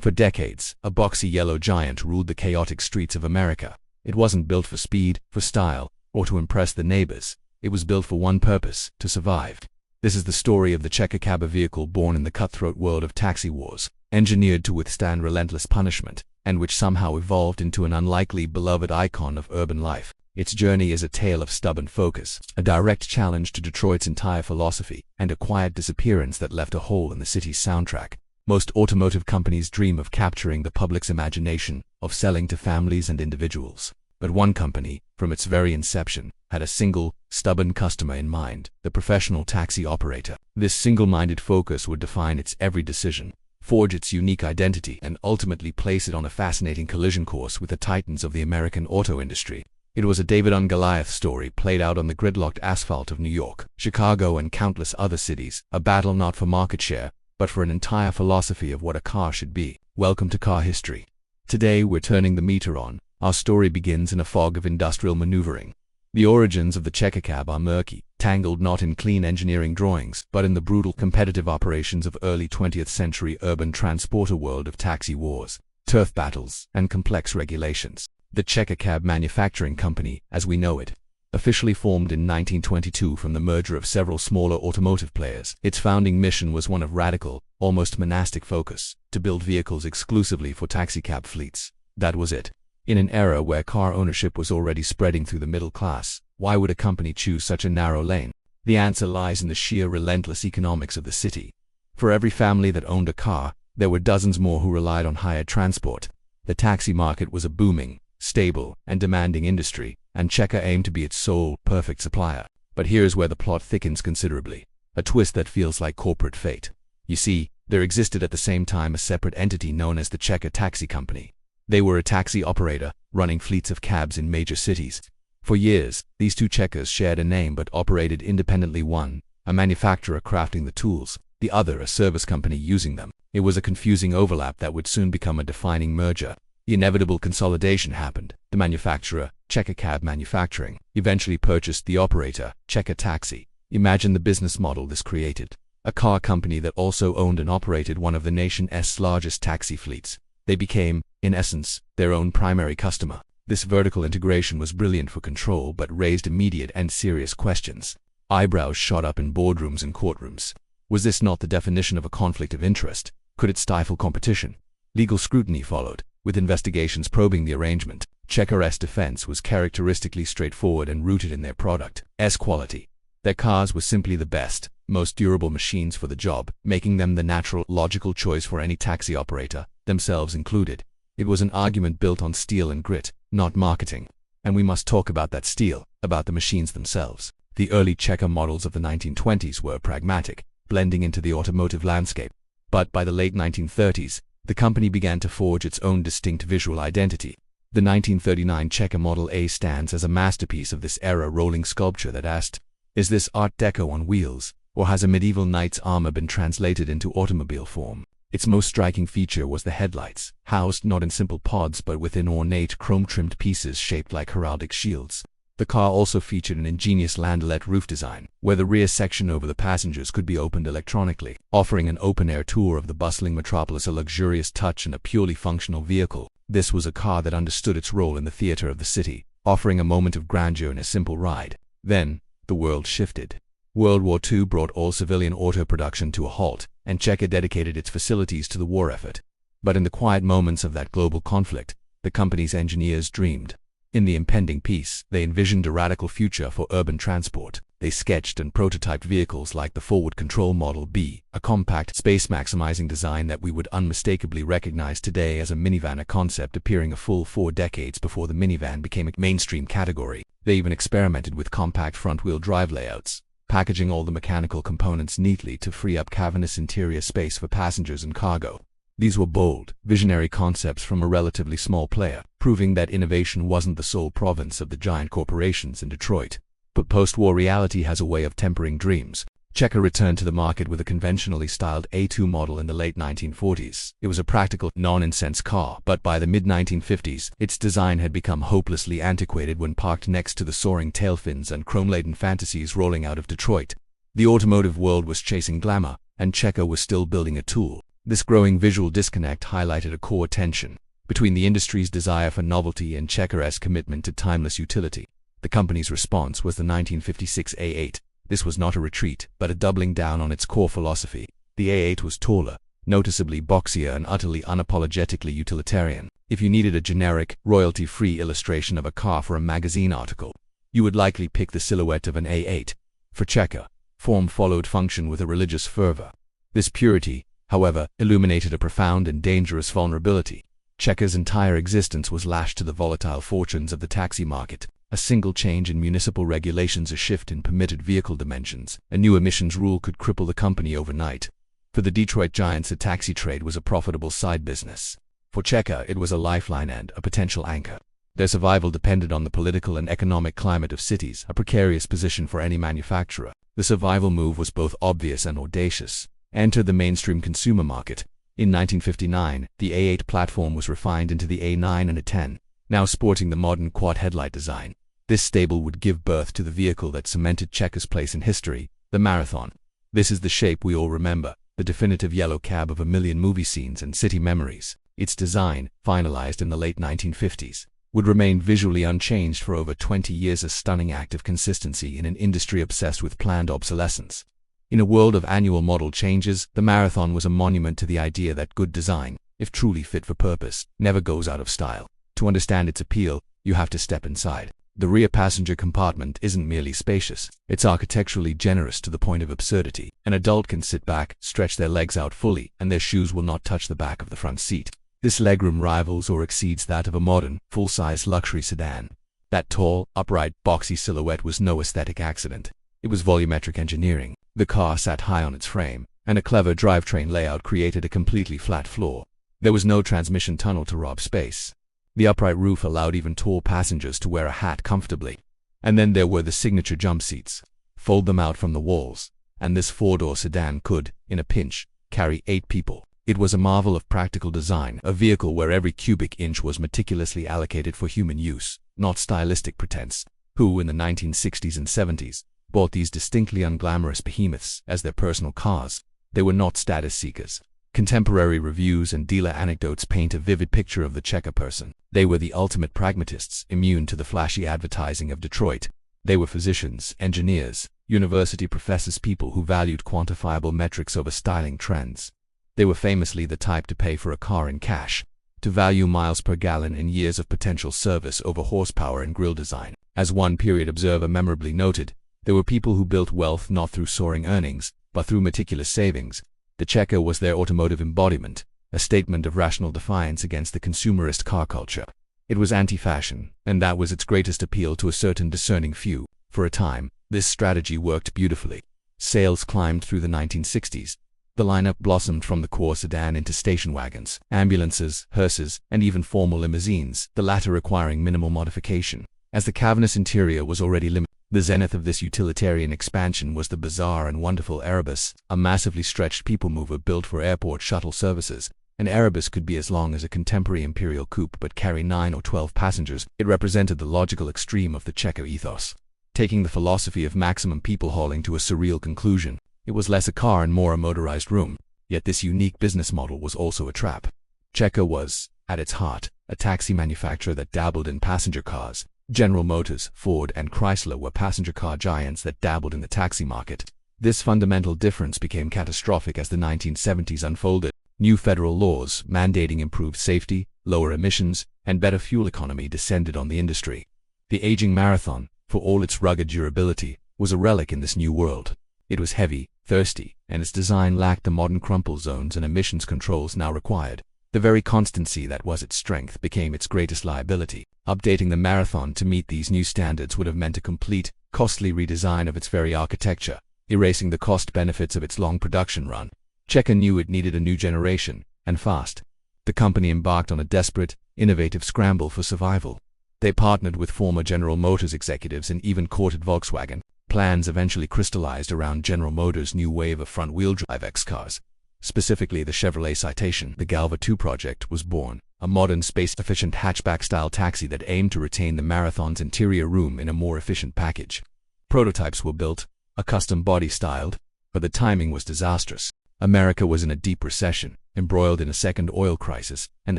For decades, a boxy yellow giant ruled the chaotic streets of America. It wasn't built for speed, for style, or to impress the neighbors. It was built for one purpose: to survive. This is the story of the Checker cab, a vehicle born in the cutthroat world of taxi wars, engineered to withstand relentless punishment, and which somehow evolved into an unlikely beloved icon of urban life. Its journey is a tale of stubborn focus, a direct challenge to Detroit's entire philosophy, and a quiet disappearance that left a hole in the city's soundtrack. Most automotive companies dream of capturing the public's imagination, of selling to families and individuals. But one company, from its very inception, had a single, stubborn customer in mind: the professional taxi operator. This single-minded focus would define its every decision, forge its unique identity, and ultimately place it on a fascinating collision course with the titans of the American auto industry. It was a David and Goliath story played out on the gridlocked asphalt of New York, Chicago, and countless other cities, a battle not for market share, but for an entire philosophy of what a car should be. Welcome to Car History. Today we're turning the meter on. Our story begins in a fog of industrial maneuvering. The origins of the Checker cab are murky, tangled not in clean engineering drawings, but in the brutal competitive operations of early 20th century urban transporter world of taxi wars, turf battles, and complex regulations. The Checker Cab Manufacturing Company, as we know it, officially formed in 1922 from the merger of several smaller automotive players. Its founding mission was one of radical, almost monastic focus: to build vehicles exclusively for taxicab fleets. That was it. In an era where car ownership was already spreading through the middle class, why would a company choose such a narrow lane? The answer lies in the sheer relentless economics of the city. For every family that owned a car, there were dozens more who relied on hired transport. The taxi market was a booming, stable, and demanding industry, and Checker aimed to be its sole, perfect supplier. But here's where the plot thickens considerably. A twist that feels like corporate fate. You see, there existed at the same time a separate entity known as the Checker Taxi Company. They were a taxi operator, running fleets of cabs in major cities. For years, these two Checkers shared a name but operated independently: one, a manufacturer crafting the tools; the other, a service company using them. It was a confusing overlap that would soon become a defining merger. The inevitable consolidation happened. The manufacturer, Checker Cab Manufacturing, eventually purchased the operator, Checker Taxi. Imagine the business model this created: a car company that also owned and operated one of the nation's largest taxi fleets. They became, in essence, their own primary customer. This vertical integration was brilliant for control, but raised immediate and serious questions. Eyebrows shot up in boardrooms and courtrooms. Was this not the definition of a conflict of interest? Could it stifle competition? Legal scrutiny followed, with investigations probing the arrangement. Checker's defense was characteristically straightforward and rooted in their product's quality. Their cars were simply the best, most durable machines for the job, making them the natural, logical choice for any taxi operator, themselves included. It was an argument built on steel and grit, not marketing. And we must talk about that steel, about the machines themselves. The early Checker models of the 1920s were pragmatic, blending into the automotive landscape. But by the late 1930s, the company began to forge its own distinct visual identity. The 1939 Checker Model A stands as a masterpiece of this era rolling sculpture that asked, is this Art Deco on wheels, or has a medieval knight's armor been translated into automobile form? Its most striking feature was the headlights, housed not in simple pods but within ornate chrome-trimmed pieces shaped like heraldic shields. The car also featured an ingenious landaulette roof design, where the rear section over the passengers could be opened electronically, offering an open-air tour of the bustling metropolis, a luxurious touch and a purely functional vehicle. This was a car that understood its role in the theater of the city, offering a moment of grandeur in a simple ride. Then, the world shifted. World War II brought all civilian auto production to a halt, and Checker dedicated its facilities to the war effort. But in the quiet moments of that global conflict, the company's engineers dreamed. In the impending peace, they envisioned a radical future for urban transport. They sketched and prototyped vehicles like the Forward Control Model B, a compact, space-maximizing design that we would unmistakably recognize today as a minivan, a concept appearing a full 4 decades before the minivan became a mainstream category. They even experimented with compact front-wheel drive layouts, packaging all the mechanical components neatly to free up cavernous interior space for passengers and cargo. These were bold, visionary concepts from a relatively small player, proving that innovation wasn't the sole province of the giant corporations in Detroit. But post-war reality has a way of tempering dreams. Checker returned to the market with a conventionally styled A2 model in the late 1940s. It was a practical, non-nonsense car, but by the mid-1950s, its design had become hopelessly antiquated when parked next to the soaring tail fins and chrome-laden fantasies rolling out of Detroit. The automotive world was chasing glamour, and Checker was still building a tool. This growing visual disconnect highlighted a core tension between the industry's desire for novelty and Checker's commitment to timeless utility. The company's response was the 1956 A8. This was not a retreat, but a doubling down on its core philosophy. The A8 was taller, noticeably boxier, and utterly unapologetically utilitarian. If you needed a generic, royalty-free illustration of a car for a magazine article, you would likely pick the silhouette of an A8. For Checker, form followed function with a religious fervor. This purity, however, illuminated a profound and dangerous vulnerability. Checker's entire existence was lashed to the volatile fortunes of the taxi market. A single change in municipal regulations, a shift in permitted vehicle dimensions, a new emissions rule could cripple the company overnight. For the Detroit Giants, the taxi trade was a profitable side business. For Checker, it was a lifeline and a potential anchor. Their survival depended on the political and economic climate of cities, a precarious position for any manufacturer. The survival move was both obvious and audacious. Enter the mainstream consumer market. In 1959, the A8 platform was refined into the A9 and A10, now sporting the modern quad headlight design. This stable would give birth to the vehicle that cemented Checker's place in history, the Marathon. This is the shape we all remember, the definitive yellow cab of a million movie scenes and city memories. Its design, finalized in the late 1950s, would remain visually unchanged for over 20 years, a stunning act of consistency in an industry obsessed with planned obsolescence. In a world of annual model changes, the Marathon was a monument to the idea that good design, if truly fit for purpose, never goes out of style. To understand its appeal, you have to step inside. The rear passenger compartment isn't merely spacious, it's architecturally generous to the point of absurdity. An adult can sit back, stretch their legs out fully, and their shoes will not touch the back of the front seat. This legroom rivals or exceeds that of a modern, full-size luxury sedan. That tall, upright, boxy silhouette was no aesthetic accident. It was volumetric engineering. The car sat high on its frame, and a clever drivetrain layout created a completely flat floor. There was no transmission tunnel to rob space. The upright roof allowed even tall passengers to wear a hat comfortably. And then there were the signature jump seats. Fold them out from the walls, and this four-door sedan could, in a pinch, carry 8 people. It was a marvel of practical design, a vehicle where every cubic inch was meticulously allocated for human use, not stylistic pretense. Who, in the 1960s and 70s, bought these distinctly unglamorous behemoths as their personal cars? They were not status seekers. Contemporary reviews and dealer anecdotes paint a vivid picture of the Checker person. They were the ultimate pragmatists, immune to the flashy advertising of Detroit. They were physicians, engineers, university professors, people who valued quantifiable metrics over styling trends. They were famously the type to pay for a car in cash, to value miles per gallon and years of potential service over horsepower and grille design. As one period observer memorably noted, there were people who built wealth not through soaring earnings, but through meticulous savings. The Checker was their automotive embodiment, a statement of rational defiance against the consumerist car culture. It was anti-fashion, and that was its greatest appeal to a certain discerning few. For a time, this strategy worked beautifully. Sales climbed through the 1960s. The lineup blossomed from the core sedan into station wagons, ambulances, hearses, and even formal limousines, the latter requiring minimal modification. As the cavernous interior was already limited, the zenith of this utilitarian expansion was the bizarre and wonderful Erebus, a massively stretched people mover built for airport shuttle services. An Erebus could be as long as a contemporary imperial coupe but carry 9 or 12 passengers. It represented the logical extreme of the Checker ethos. Taking the philosophy of maximum people hauling to a surreal conclusion, it was less a car and more a motorized room. Yet this unique business model was also a trap. Checker was, at its heart, a taxi manufacturer that dabbled in passenger cars. General Motors, Ford, and Chrysler were passenger car giants that dabbled in the taxi market. This fundamental difference became catastrophic as the 1970s unfolded. New federal laws mandating improved safety, lower emissions, and better fuel economy descended on the industry. The aging Marathon, for all its rugged durability, was a relic in this new world. It was heavy, thirsty, and its design lacked the modern crumple zones and emissions controls now required. The very constancy that was its strength became its greatest liability. Updating the Marathon to meet these new standards would have meant a complete, costly redesign of its very architecture, erasing the cost benefits of its long production run. Checker knew it needed a new generation, and fast. The company embarked on a desperate, innovative scramble for survival. They partnered with former General Motors executives and even courted Volkswagen. Plans eventually crystallized around General Motors' new wave of front-wheel drive X cars. Specifically the Chevrolet Citation. The Galva 2 project was born, a modern space-efficient hatchback-style taxi that aimed to retain the Marathon's interior room in a more efficient package. Prototypes were built, a custom body styled, but the timing was disastrous. America was in a deep recession, embroiled in a second oil crisis, and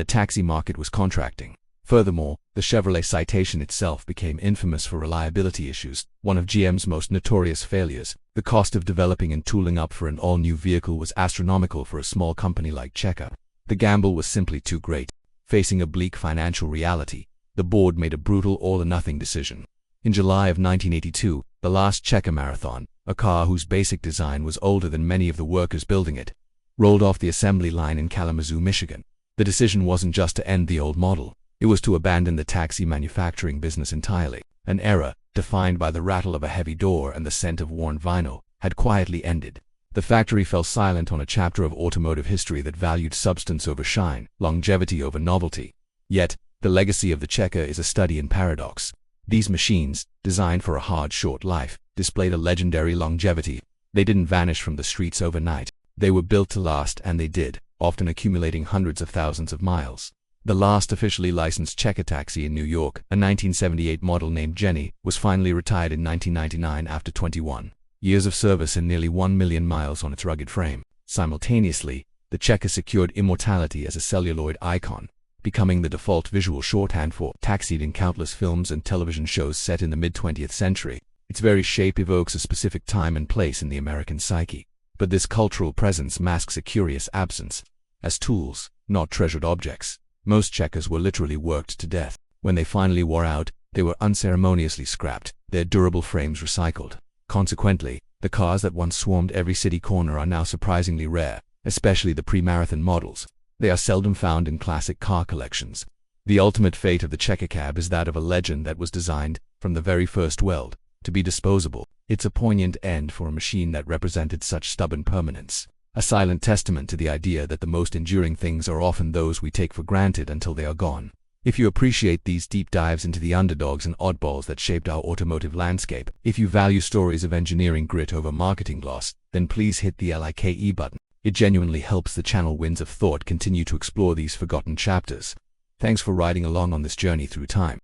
the taxi market was contracting. Furthermore, the Chevrolet Citation itself became infamous for reliability issues, one of GM's most notorious failures. The cost of developing and tooling up for an all-new vehicle was astronomical for a small company like Checker. The gamble was simply too great. Facing a bleak financial reality, the board made a brutal all-or-nothing decision. In July of 1982, the last Checker Marathon, a car whose basic design was older than many of the workers building it, rolled off the assembly line in Kalamazoo, Michigan. The decision wasn't just to end the old model. It was to abandon the taxi manufacturing business entirely. An era, defined by the rattle of a heavy door and the scent of worn vinyl, had quietly ended. The factory fell silent on a chapter of automotive history that valued substance over shine, longevity over novelty. Yet, the legacy of the Checker is a study in paradox. These machines, designed for a hard, short life, displayed a legendary longevity. They didn't vanish from the streets overnight. They were built to last, and they did, often accumulating hundreds of thousands of miles. The last officially licensed Checker taxi in New York, a 1978 model named Jenny, was finally retired in 1999 after 21 years of service and nearly 1 million miles on its rugged frame. Simultaneously, the Checker secured immortality as a celluloid icon, becoming the default visual shorthand for taxied in countless films and television shows set in the mid-20th century. Its very shape evokes a specific time and place in the American psyche. But this cultural presence masks a curious absence. As tools, not treasured objects, most Checkers were literally worked to death. When they finally wore out, they were unceremoniously scrapped, their durable frames recycled. Consequently, the cars that once swarmed every city corner are now surprisingly rare, especially the pre-marathon models. They are seldom found in classic car collections. The ultimate fate of the Checker cab is that of a legend that was designed, from the very first weld, to be disposable. It's a poignant end for a machine that represented such stubborn permanence. A silent testament to the idea that the most enduring things are often those we take for granted until they are gone. If you appreciate these deep dives into the underdogs and oddballs that shaped our automotive landscape, if you value stories of engineering grit over marketing gloss, then please hit the like button. It genuinely helps the channel Winds of Thought continue to explore these forgotten chapters. Thanks for riding along on this journey through time.